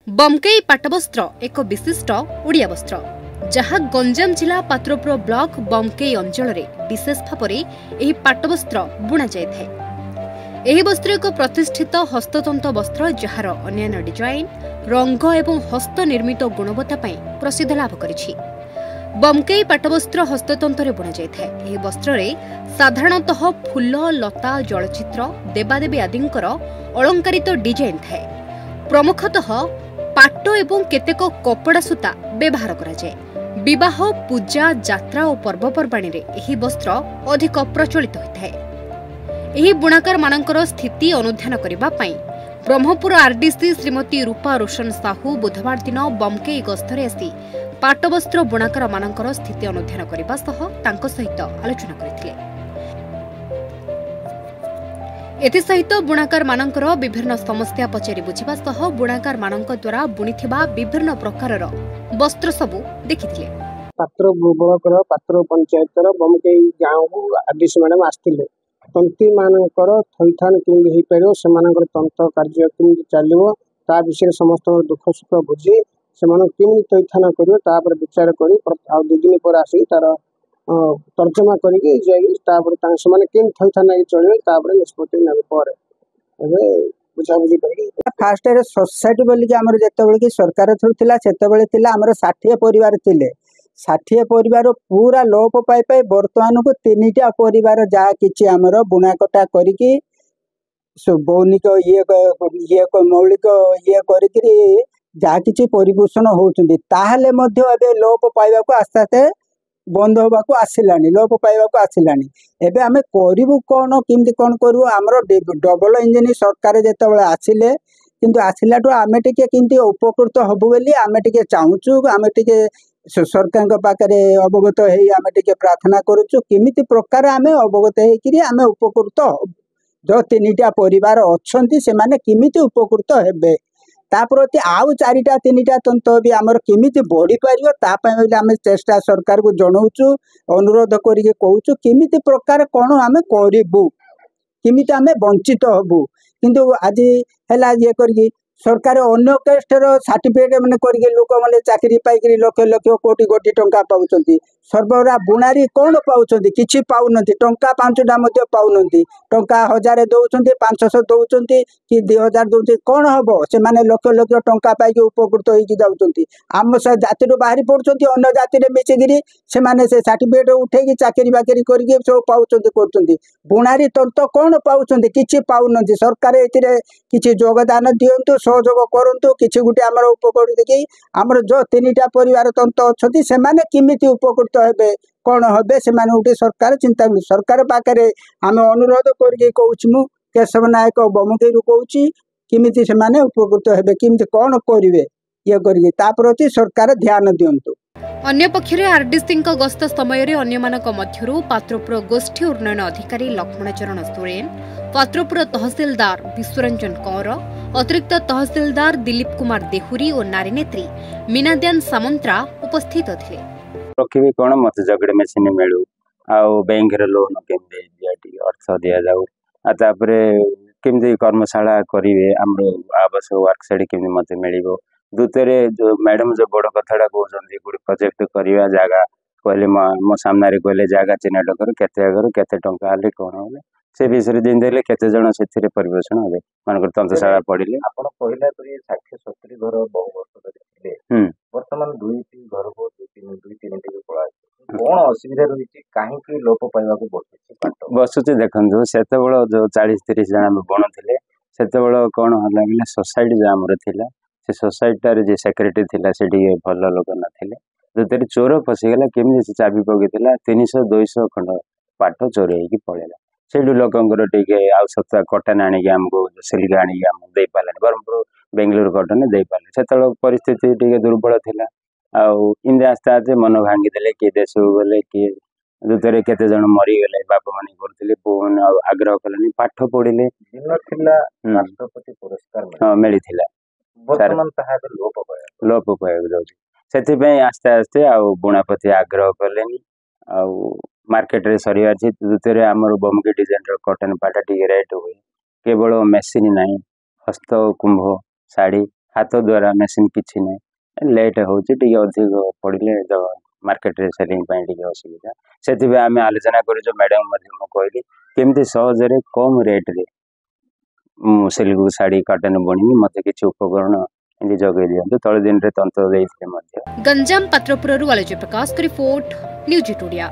बमकेई पाटवस्त्र एक विशिष्ट ओडिया वस्त्र जहाँ गंजाम जिला पात्रपुर ब्लॉक बमकेई अंचल विशेष भाव में पाटवस्त्र बुणा जाए। यह वस्त्र एक प्रतिष्ठित हस्ततंत वस्त्र जार अन्य डिजाइन रंग एवं हस्त निर्मित गुणवत्ता प्रसिद्ध लाभ करिछि। बमकेई पाटवस्त्र हस्ततंत्र बुणा जाए। यह वस्त्र साधारणतः फूल लता जलचित्र देवादेवी आदिंकर अलंकारित डिजाइन थाए। प्रमुखतः पाट एवं केतेक कपड़ा सूता व्यवहार करा जाए। विवाह पूजा यात्रा और पर्वपर्वाणी रे एही वस्त्र अधिक प्रचलित होता है। एही बुणाकार मानकर स्थिति अनुध्यान करबा पई ब्रह्मपुर आरडीसी श्रीमती रूपा रोशन साहू बुधवार दिन बमकेई गस्तरे आसी पाटवस्त्र बुणाकार मानकर स्थिति अनुध्यान करबा सह तांको सहित आलोचना करथिले। एसहित बुणाकार मानकर विभिन्न समस्या पचारि बुझा सह बुणाकार मानक द्वारा बुणीथिबा विभिन्न प्रकारर वस्त्र सबु देखिथिले। पात्र ब्लॉक पात्र पंचायत बमकेई गाँव आरडीसी मैडम आसथिले। तंती मानकर थैथान केमि हेई परियो सेमानकर तंत्र कार्य केमि चलिबो ता विषय समस्त दुख सुख बुझी सेमान केमि थैथान करियो ता पर विचार करी आ 2 दिन पर आसी तार तर्जमा करिके जाई ता पर ता सेमान केमि थैथान चलियो ता पर निष्पत्ति नेबे पर एबे बुझा बुझी करी फास्ट रे सोसाइटी बोली कि हमर जेतेबेले कि सरकार थरु थिला सेतेबेले थिला हमर 60 परिवार थिले। 60 परिवार पूरा लोप पाई पाई वर्तमान को 3टा परिवार जहाँ किछि हमर बुणाकटा करिकी बौनिक ये मौलिक ये करिकी जहाँ किछि परिपोषण होउछन्ती ताहले मध्य एबे लोप पाइबा को आस्ते आस्ते बंद होबा को आसिलानी लोप पाइबा को आसिलानी। एबे हमें करिवु कोन किमति कोन करू हमर डबल इंजिन सरकार जेतेबेले आसिले किंतु आसिलाटो आमे टिके किंतु उपकृत हबु बेली आमे टिके चाहूचु आमे टिके सरकार पाखे अवगत है आमे टिके प्रार्थना करुचु किमिति प्रकार आमे अवगत है आमे उपकृत जो 3टा परिवार अच्छी से माने किमिति उपकृत हेबे ताप्रति आउ 4टा 3टा तंत्र भी आमर किमिति बढ़ी पारियो तापय आमे चेष्टा सरकार को जनाउचु अनुरोध करिके कहूचु किमिति प्रकार कोन आमे करिबु किमिति आमे वंचित हबु किंतु आज हैला ये करके सरकार अन्य कैस्टर सर्टिफिकेट मैंने करके लोक मैंने चाकरी पाई लक्ष लक्ष कोटी कोटी टंका पाउछंती सर्वरा बुणारी कौन पाउछंती किछि पाउनंती टंका 5टा मध्य पाउनंती टंका 1000 दउछंती 500 दउछंती कि 2000 दउछंती कौन हबो से माने लक्ष लक्ष टंका पाई उपकृत होई जाउछंती आम से जाति रो बाहरी पड़छंती अन्य जाति रे मिसिगिरी से माने से सर्टिफिकेट उठेकी चाकरी बाकरी करके सब पाउछंती करछंती बुणारी तंत्र कौन पाउछंती किछि पाउनंती सरकार एतिरे किछि योगदान दियंतु सहयोग करंतु किछि गुटे हमर उपकृत देखि हमर जो 3टा परिवार तंत्र अछंती से माने किमिति उपकृत हेबे कोन हेबे से माने उठी सरकार चिंता सरकार पाखरे हम अनुरोध करके कहूछि मु केशव नायक बमकेई रु कहूछि किमिति से माने उपकृत हेबे किमिति कोन करिवे ये करके ता प्रति सरकार ध्यान दियंतु। अन्य पक्षरे आरडीसी गस्त समय अन्यमानक मध्यरु पात्रपुर गोष्ठी उन्नयन अधिकारी लक्ष्मणचरण सोरेन पात्रपुर तहसीलदार विश्वरंजन कौर अतिरिक्त तहसीलदार दिलीप कुमार देहुरी और नारी नेत्री मीनाद्यान सामंतरा उपस्थित थे। रखिबे कोन मत जगड़े मेसिन मिलू आउ बैंक रे लोन केमदे दियाटी अर्थ दिया जाऊ आ तापरे केमदे कर्मशाला करिवे हमरो आवश्यक वर्क साइड केमदे मते मिलिबो दुतरे जो मैडम जो बड़ कथाटा कहउछन्ती गुड प्रोजेक्ट करिवा जागा कहले मो सामने रे कहले जागा चिन्हट कर केते टंका आले कोन होले से विषय दिन देले केते जण सेथिरे परिवेषण होले मानकर तंत्रशाला पढिले आपण पहिला तो 60 70 घर बहु वर्ष धरि वर्तमान 2-3 घर को 2-3 टी पळा कोन असुविधा रहिछि काहे कि लोप पाइबा को बसुची देखंदु सेते बेला जो 40 30 जण बण थिले सेते बेला कोन होला कि सोसाइटी जे हमर थिला से सोसाइटी रे जे सेक्रेटरी थिला सेठी भल लोक नथिले जतरे चोर फसिगला केमि से चाबी पगिथिला 300 200 खंड पाठ चोरी हेकी पळेला सेडु लोकंगर टिके आवश्यकता कटन आनी के हमको सिलिका आनी के हम दे पाले बरमपुर बेंगलुरु कटन दे पाले सेतळ परिस्थिति टिके दुर्बल थिला आ इंदे आस्ते आस्ते मन भांगी देले के देश गले के दुतरे केते जण मरि गेले बाप माने करथिले पुन आग्रह कलनी पाठ पढिले दिन थिला राष्ट्रपति पुरस्कार हां मिलिथिला वर्तमान ताहा लोप पाए जाउछि सेति पय आस्ते आस्ते आ बुणापति आग्रह कलेनी आ मार्केट रे सरी अछि दुतरे हमर बमके डिजाइन रो कॉटन पाटा टिके रेट होय केवल मेसिन नाही हस्त कुंभ साड़ी हाथ द्वारा मेसीन किसी ना लेट होती अधिक पड़े मार्केट रे सेलिंग असुविधा से आम आलोचना कर मैडम कहली केमती सहजरे कम रेट रे सिल्क शाढ़ी कॉटन बुणी मत किसी उपकरण जगह दिखाँ तले दिन तंत्र देते। गंजाम पात्रपुर आलोचना प्रकाश रिपोर्ट न्यूज टोडिया।